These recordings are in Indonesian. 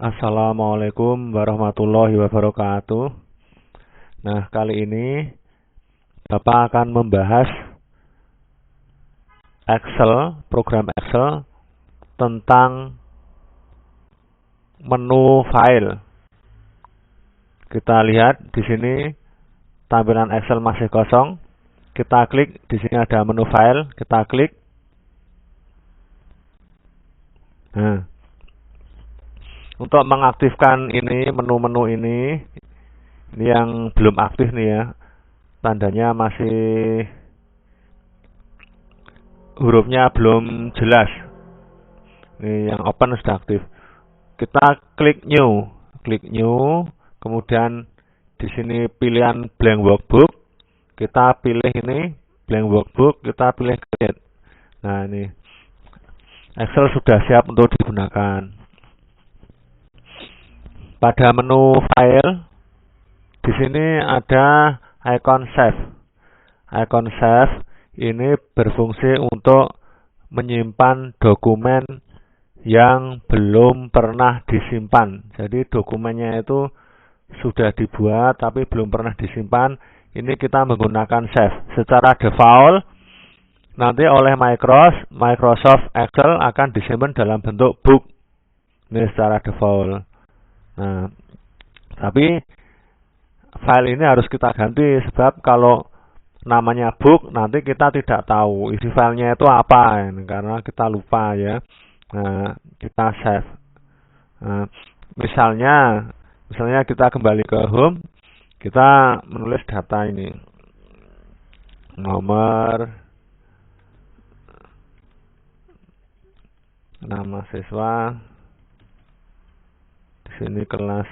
Assalamualaikum warahmatullahi wabarakatuh. Nah, kali ini Bapak akan membahas program Excel tentang menu file. Kita lihat di sini tampilan Excel masih kosong. Kita klik di sini ada menu file, kita klik. Nah, untuk mengaktifkan ini menu-menu ini yang belum aktif nih ya, tandanya masih hurufnya belum jelas. Ini yang open sudah aktif. Kita klik new, kemudian di sini pilihan blank workbook. Kita pilih ini blank workbook, kita pilih create. Nah, ini Excel sudah siap untuk digunakan. Pada menu file di sini ada icon save. Icon save ini berfungsi untuk menyimpan dokumen yang belum pernah disimpan. Jadi dokumennya itu sudah dibuat tapi belum pernah disimpan. Ini kita menggunakan save. Secara default nanti oleh Microsoft Excel akan disimpan dalam bentuk book. Ini secara default. Nah, tapi file ini harus kita ganti sebab kalau namanya book nanti kita tidak tahu isi filenya itu apa karena kita lupa ya. Nah, kita save. Nah, misalnya kita kembali ke home, kita menulis data ini, nomor, nama siswa, di sini kelas.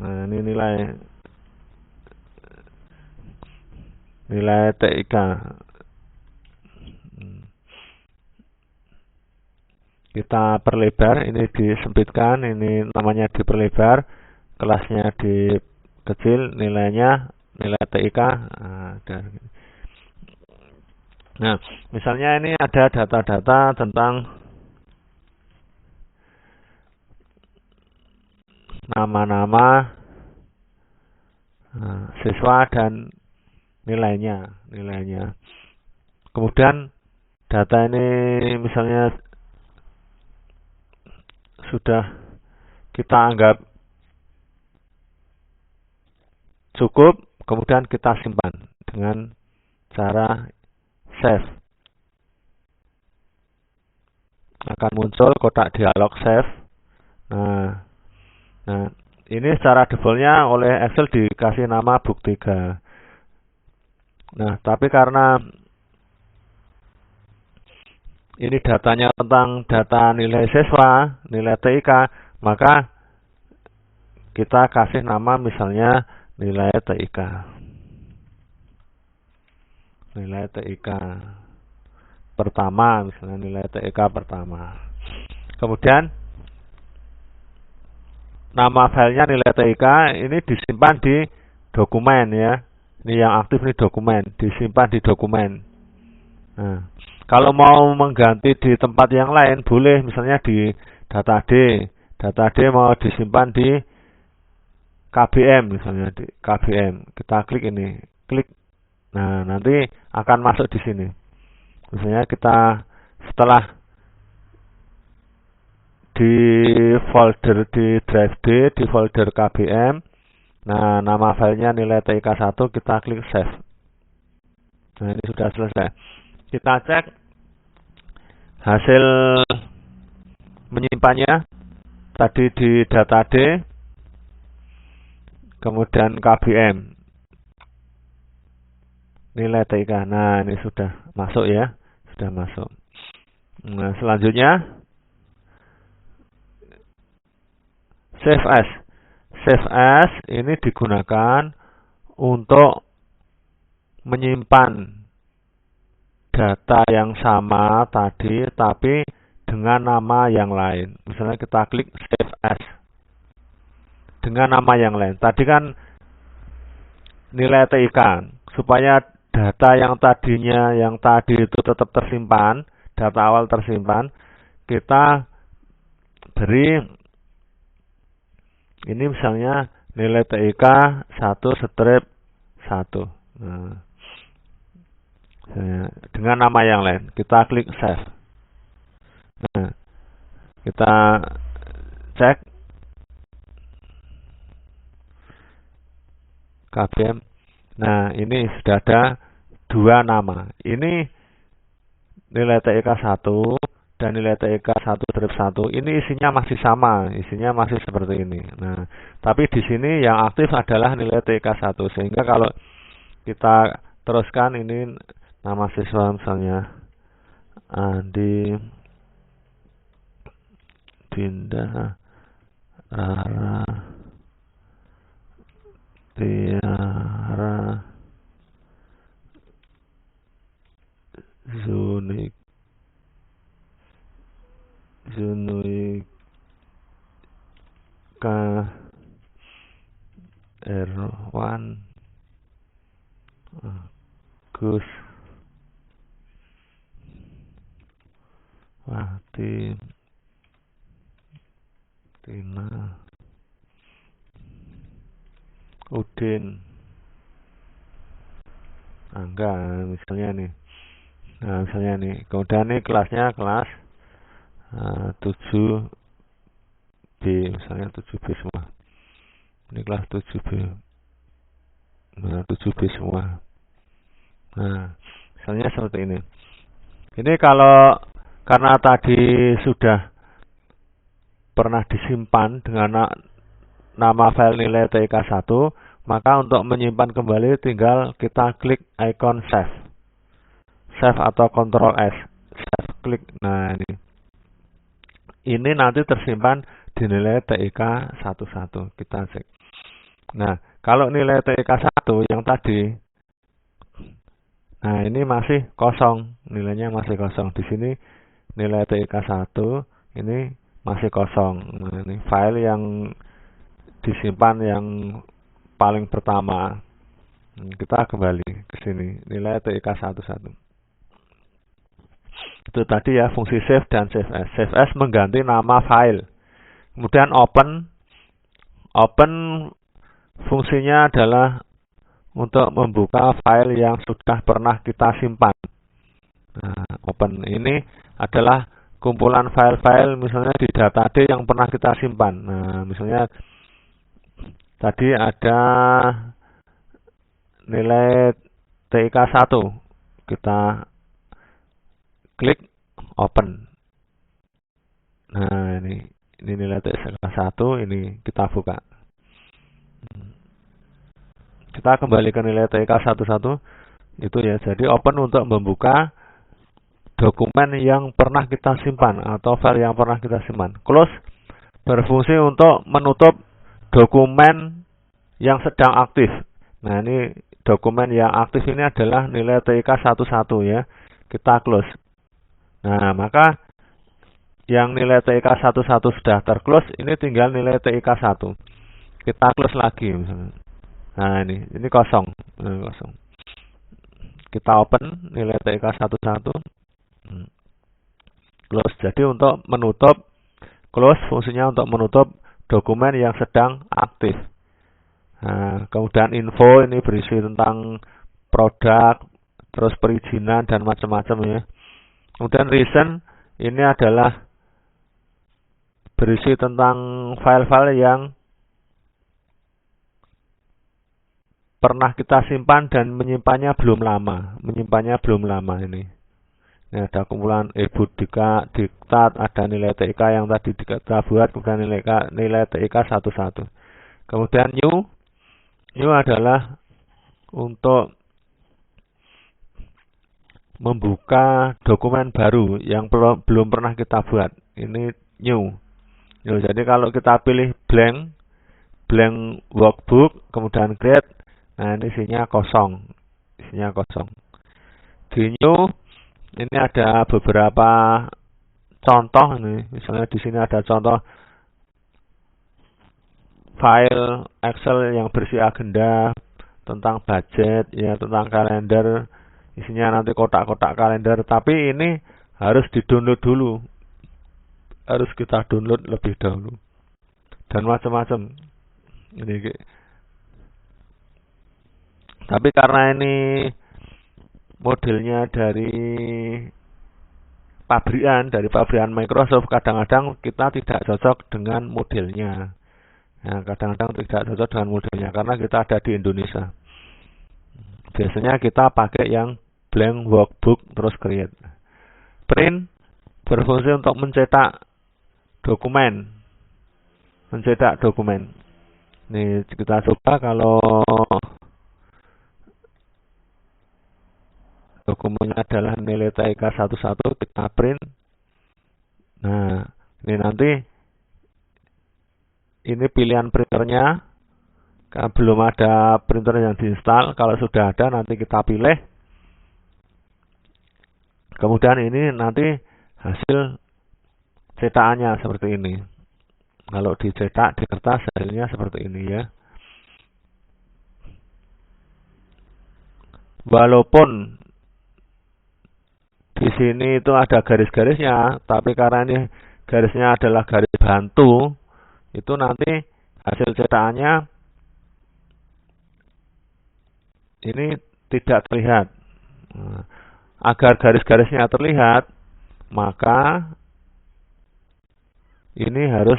Nah, ini nilai TIK. Kita perlebar, ini disempitkan, ini namanya diperlebar, kelasnya dikecil, nilai TIK. Nah, misalnya ini ada data-data tentang nama-nama siswa dan nilainya. Kemudian data ini misalnya sudah kita anggap cukup, kemudian kita simpan dengan cara save. Akan muncul kotak dialog save. Nah, ini secara defaultnya oleh Excel dikasih nama book 3. Nah, tapi karena ini datanya tentang data nilai siswa, nilai TIK, maka kita kasih nama misalnya nilai TIK. Nilai TIK pertama, misalnya nilai TIK pertama. Kemudian nama filenya nilai TIK ini disimpan di dokumen ya. Ini yang aktif ini dokumen, disimpan di dokumen. Nah, kalau mau mengganti di tempat yang lain boleh, misalnya di data D. Data D mau disimpan di KBM misalnya di KBM. Kita klik ini, klik. Nah, nanti akan masuk di sini. Misalnya kita setelah di folder di drive D, di folder KBM. Nah, nama filenya nilai TIK 1, kita klik save. Nah, ini sudah selesai. Kita cek hasil menyimpannya tadi di data D, kemudian KBM. Nilai TIK. Nah, ini sudah masuk ya. Sudah masuk. Nah, selanjutnya save as. Save as ini digunakan untuk menyimpan data yang sama tadi tapi dengan nama yang lain. Misalnya kita klik save as dengan nama yang lain. Tadi kan nilai TIK, supaya data yang tadi itu tetap tersimpan, data awal tersimpan, kita beri ini misalnya nilai TIK 1/1. Nah, dengan nama yang lain, kita klik save. Nah, kita cek KBM. Nah, ini sudah ada dua nama. Ini nilai TIK 1 dan nilai TIK 1/1. Ini isinya masih sama, isinya masih seperti ini. Nah, tapi di sini yang aktif adalah nilai TIK 1. Sehingga kalau kita teruskan ini nama siswa misalnya Andi, Dinda, Rara, Tiara, Zunika, Erwan, Gus, Wati, Tina, Udin, Angga misalnya nih. Nah, misalnya nih. Kemudian nih kelasnya kelas 7B, misalnya 7B semua. Ini kelas 7B. Nah, 7B semua. Nah, misalnya seperti ini. Ini kalau karena tadi sudah pernah disimpan dengan nama file nilai TIK 1, maka untuk menyimpan kembali tinggal kita klik icon save. Save atau Ctrl S. Save, klik. Nah, ini nanti tersimpan di nilai TIK 11. Kita cek. Nah, kalau nilai TIK 1 yang tadi, nah ini masih kosong, nilainya masih kosong. Di sini nilai TIK 1 ini masih kosong. Nah, ini file yang disimpan yang paling pertama. Kita kembali ke sini, nilai TIK 11. Itu tadi ya fungsi save dan save as. Save as mengganti nama file. Kemudian open fungsinya adalah untuk membuka file yang sudah pernah kita simpan. Nah, open ini adalah kumpulan file-file misalnya di database yang pernah kita simpan. Nah, misalnya tadi ada nilai TIK 1. Kita klik open. Nah, ini nilai TIK 1, ini kita buka. Kita kembali ke nilai TIK 11 itu ya. Jadi open untuk membuka dokumen yang pernah kita simpan atau file yang pernah kita simpan. Close berfungsi untuk menutup dokumen yang sedang aktif. Nah, ini dokumen yang aktif ini adalah nilai TIK 11 ya. Kita close. Nah, maka yang nilai TIK 11 sudah terclose, ini tinggal nilai TIK 1. Kita close lagi misalnya. Nah, ini kosong. Nah, kosong. Kita open nilai TIK 11. Close. Jadi untuk menutup, close fungsinya untuk menutup dokumen yang sedang aktif. Nah, kemudian info ini berisi tentang produk, terus perizinan dan macam-macam ya. Kemudian reason ini adalah berisi tentang file-file yang pernah kita simpan dan menyimpannya belum lama. Ini. Ini ada kumpulan diktat, ada nilai TIK yang tadi kita buat, kemudian nilai TIK 11. Kemudian new adalah untuk membuka dokumen baru yang belum pernah kita buat. Ini new. Jadi kalau kita pilih blank workbook, kemudian create, nah ini isinya kosong. Di new ini ada beberapa contoh nih. Misalnya di sini ada contoh file Excel yang berisi agenda, tentang budget, ya tentang kalender. Isinya nanti kotak-kotak kalender, tapi ini harus di-download dulu. harus kita download lebih dahulu. Dan macam-macam. Ini. Tapi karena ini modelnya dari pabrikan Microsoft, kadang-kadang kita tidak cocok dengan modelnya. Nah, kadang-kadang tidak cocok dengan modelnya karena kita ada di Indonesia. Biasanya kita pakai yang blank workbook terus create. Print berfungsi untuk mencetak dokumen. Ini kita coba kalau dokumennya adalah nilai TIK 11 kita print. Nah, ini nanti ini pilihan printernya. Belum ada printer yang diinstal. Kalau sudah ada nanti kita pilih. Kemudian ini nanti hasil cetakannya seperti ini. Kalau dicetak di kertas hasilnya seperti ini ya. Walaupun di sini itu ada garis-garisnya, tapi karena ini garisnya adalah garis bantu, itu nanti hasil cetakannya ini tidak terlihat. Nah, agar garis-garisnya terlihat, maka ini harus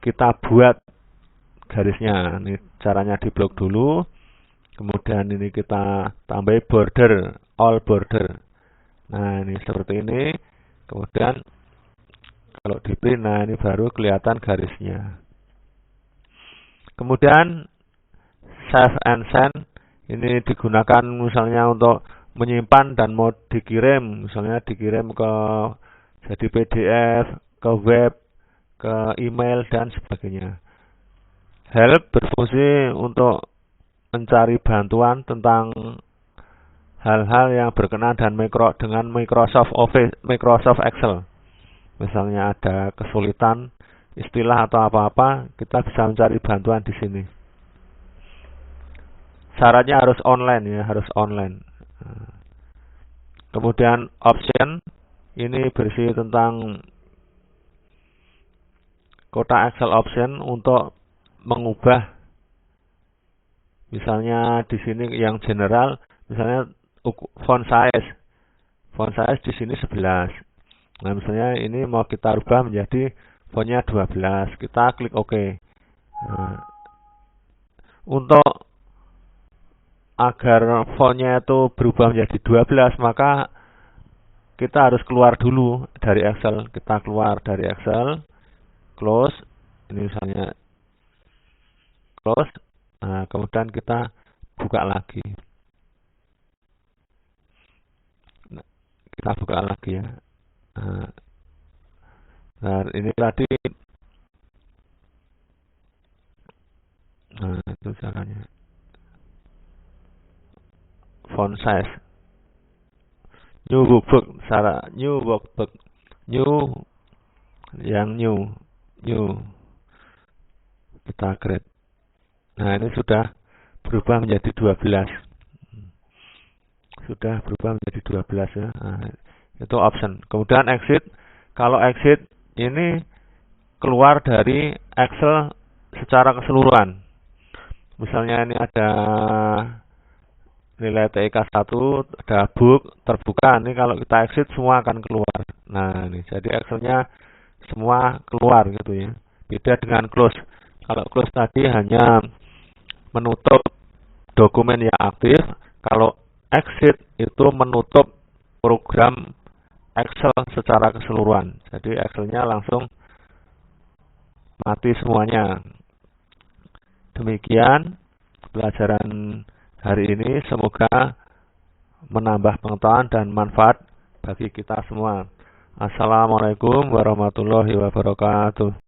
kita buat garisnya. Ini caranya diblok dulu. Kemudian ini kita tambah border, all border. Nah, ini seperti ini. Kemudian kalau di print, nah ini baru kelihatan garisnya. Kemudian save and send ini digunakan misalnya untuk menyimpan dan mau dikirim, misalnya dikirim ke jadi PDF, ke web, ke email dan sebagainya. Help berfungsi untuk mencari bantuan tentang hal-hal yang berkenaan dengan Microsoft Office, Microsoft Excel. Misalnya ada kesulitan istilah atau apa-apa, kita bisa mencari bantuan di sini. Syaratnya harus online ya, harus online. Kemudian option ini berisi tentang kotak Excel option untuk mengubah. Misalnya di sini yang general, misalnya font size di sini 11. Nah, misalnya ini mau kita rubah menjadi fontnya 12. Kita klik OK. Nah, untuk agar fontnya itu berubah menjadi 12, maka kita harus keluar dulu dari Excel. Kita keluar dari Excel, close. Ini misalnya close. Nah, kemudian kita buka lagi. Nah, kita buka lagi ya. Nah, ini tadi. Nah, itu caranya. Font size. New workbook. New workbook. New. Kita create. Nah, ini sudah berubah menjadi 12. Sudah berubah menjadi 12 ya. Nah, itu option. Kemudian exit. Kalau exit ini keluar dari Excel secara keseluruhan. Misalnya ini ada nilai TIK 1, ada book, terbuka. Ini kalau kita exit semua akan keluar. Nah, ini jadi Excelnya semua keluar gitu ya. Beda dengan close. Kalau close tadi hanya menutup dokumen yang aktif. Kalau exit itu menutup program Excel secara keseluruhan. Jadi Excelnya langsung mati semuanya. Demikian pelajaran hari ini. Semoga menambah pengetahuan dan manfaat bagi kita semua. Assalamualaikum warahmatullahi wabarakatuh.